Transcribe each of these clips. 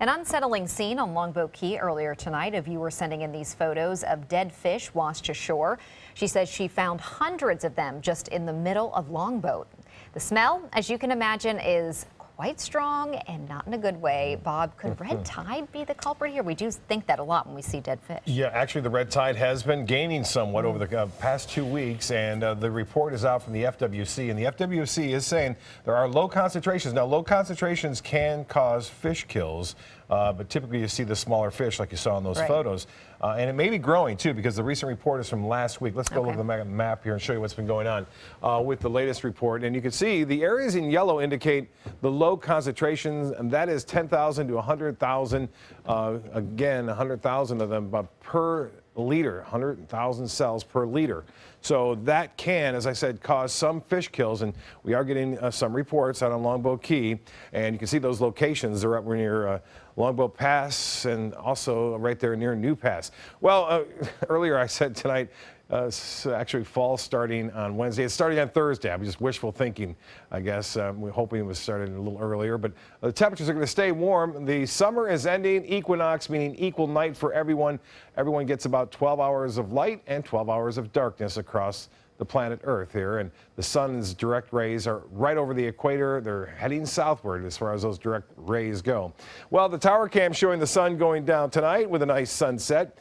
An unsettling scene on Longboat Key earlier tonight. A viewer sending in these photos of dead fish washed ashore. She says she found hundreds of them just in the middle of Longboat. The smell, as you can imagine, is quite strong and not in a good way. Bob, could red tide be the culprit here? We do think that a lot when we see dead fish. Yeah, actually the red tide has been gaining somewhat over the past 2 weeks, and the report is out from the FWC, and the FWC is saying there are low concentrations. Now, low concentrations can cause fish kills, but typically you see the smaller fish like you saw in those photos. And it may be growing too, because the recent report is from last week. Let's go look at the map here and show you what's been going on with the latest report. And you can see the areas in yellow indicate the low concentrations, and that is 10,000 to 100,000. Again, 100,000 of them per liter, 100,000 cells per liter. So that can, as I said, cause some fish kills, and we are getting some reports out on Longboat Key, and you can see those locations. They're up near Longboat Pass and also right there near New Pass. Well, earlier I said tonight, actually fall starting on Wednesday. It's starting on Thursday. I'm just wishful thinking, I guess. We're hoping it was started a little earlier, but the temperatures are going to stay warm. The summer is ending. Equinox, meaning equal night for everyone. Everyone gets about 12 hours of light and 12 hours of darkness across the planet Earth here, and the sun's direct rays are right over the equator. They're heading southward as far as those direct rays go. Well, the tower cam showing the sun going down tonight with a nice sunset.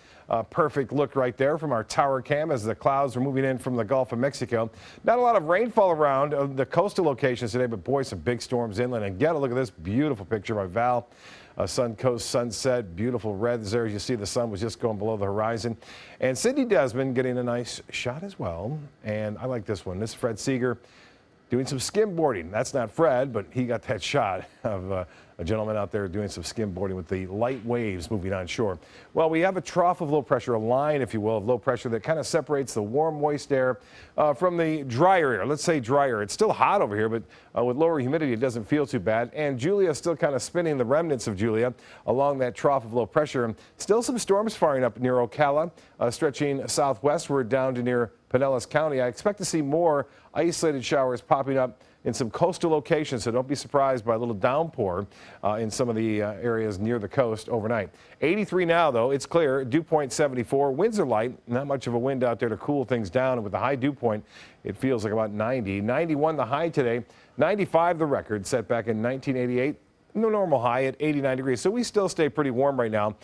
Perfect look right there from our tower cam as the clouds are moving in from the Gulf of Mexico. Not a lot of rainfall around the coastal locations today, but boy, some big storms inland. And get a look at this beautiful picture by Val. Suncoast sunset, beautiful reds there. As you see, the sun was just going below the horizon. And Cindy Desmond getting a nice shot as well. And I like this one. This is Fred Seeger doing some skimboarding. That's not Fred, but he got that shot of a gentleman out there doing some skimboarding with the light waves moving on shore. Well, we have a trough of low pressure, a line, if you will, of low pressure that kind of separates the warm, moist air from the drier air. Let's say drier. It's still hot over here, but with lower humidity, it doesn't feel too bad. And Julia is still kind of spinning, the remnants of Julia along that trough of low pressure. Still some storms firing up near Ocala, stretching southwestward down to near Pinellas County. I expect to see more isolated showers popping up in some coastal locations, so don't be surprised by a little downpour in some of the areas near the coast overnight. 83 now, though. It's clear. Dew point 74. Winds are light. Not much of a wind out there to cool things down. And with the high dew point, it feels like about 90. 91 the high today. 95 the record set back in 1988. No normal high at 89 degrees. So we still stay pretty warm right now.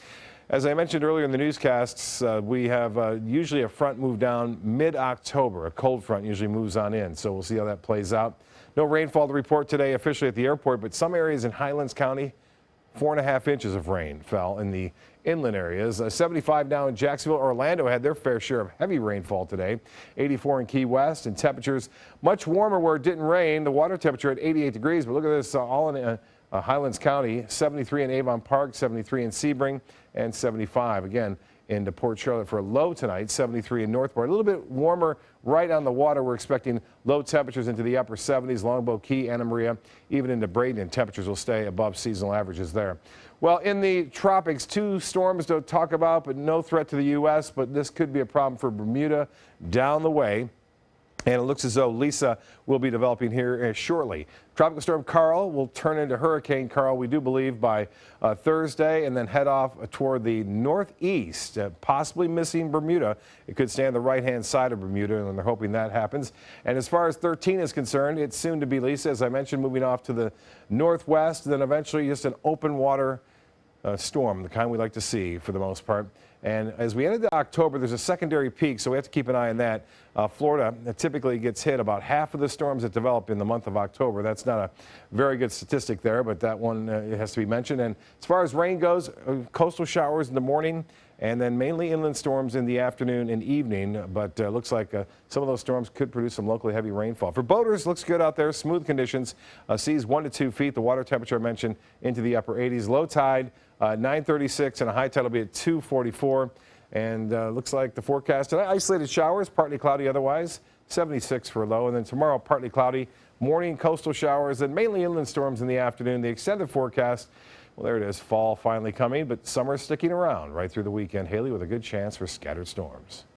As I mentioned earlier in the newscasts, we have usually a front move down mid-October. A cold front usually moves on in, so we'll see how that plays out. No rainfall to report today officially at the airport, but some areas in Highlands County, 4.5 inches of rain fell in the inland areas. 75 now in Jacksonville. Orlando had their fair share of heavy rainfall today. 84 in Key West, and temperatures much warmer where it didn't rain. The water temperature at 88 degrees, but look at this, all in Highlands County, 73 in Avon Park, 73 in Sebring, and 75 again into Port Charlotte for a low tonight, 73 in Northport. A little bit warmer right on the water. We're expecting low temperatures into the upper 70s, Longboat Key, Anna Maria, even into Braden, and temperatures will stay above seasonal averages there. Well, in the tropics, 2 storms to talk about, but no threat to the U.S., but this could be a problem for Bermuda down the way. And it looks as though Lisa will be developing here shortly. Tropical Storm Carl will turn into Hurricane Carl, we do believe, by Thursday, and then head off toward the northeast, possibly missing Bermuda. It could stay on the right-hand side of Bermuda, and they're hoping that happens. And as far as 13 is concerned, it's soon to be Lisa, as I mentioned, moving off to the northwest, then eventually just an open water storm, the kind we like to see for the most part. And as we enter October, there's a secondary peak, so we have to keep an eye on that. Florida typically gets hit about half of the storms that develop in the month of October. That's not a very good statistic there, but that one it has to be mentioned. And as far as rain goes, coastal showers in the morning, and then mainly inland storms in the afternoon and evening. But looks like some of those storms could produce some locally heavy rainfall. For boaters, looks good out there. Smooth conditions. Seas 1 to 2 feet. The water temperature I mentioned into the upper 80s. Low tide 9:36, and a high tide will be at 2:44. And looks like the forecast tonight, isolated showers, partly cloudy otherwise. 76 for a low. And then tomorrow, partly cloudy. Morning coastal showers and mainly inland storms in the afternoon. The extended forecast. Well, there it is, fall finally coming, but summer sticking around right through the weekend. Haley with a good chance for scattered storms.